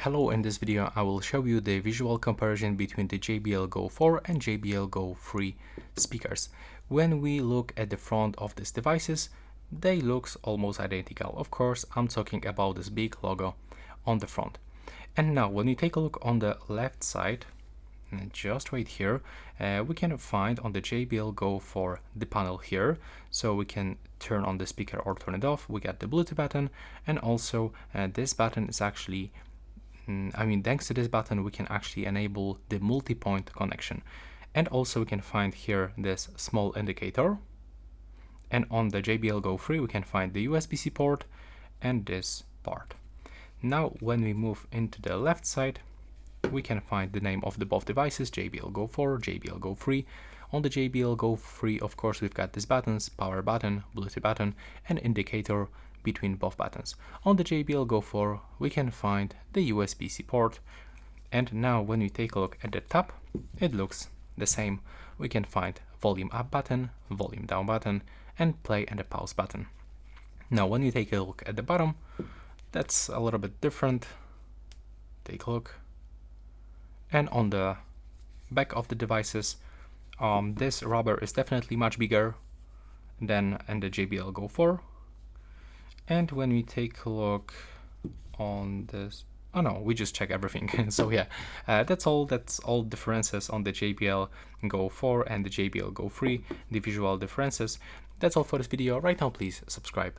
Hello, in this video I will show you the visual comparison between the JBL Go 4 and JBL Go 3 speakers. When we look at the front of these devices, they look almost identical. Of course, I'm talking about this big logo on the front. And now when you take a look on the left side, just right here, we can find on the JBL Go 4 the panel here, so we can turn on the speaker or turn it off. We got the Bluetooth button, and also this button is actually thanks to this button we can actually enable the multi-point connection, and also we can find here this small indicator, and on the JBL Go 3 we can find the USB-C port and this part. Now when we move into the left side, we can find the name of the both devices, JBL Go 4, JBL Go 3. On the JBL Go 3, of course, we've got these buttons, power button, Bluetooth button, and indicator between both buttons. On the JBL Go 4, we can find the USB-C port. And now when we take a look at the top, it looks the same. We can find volume up button, volume down button, and play and a pause button. Now when you take a look at the bottom, that's a little bit different. Take a look. And on the back of the devices, this rubber is definitely much bigger than in the JBL Go 4. And when we take a look on this, oh no, we just check everything. So yeah, that's all differences on the JBL Go 4 and the JBL Go 3, the visual differences. That's all for this video. Right now, please subscribe.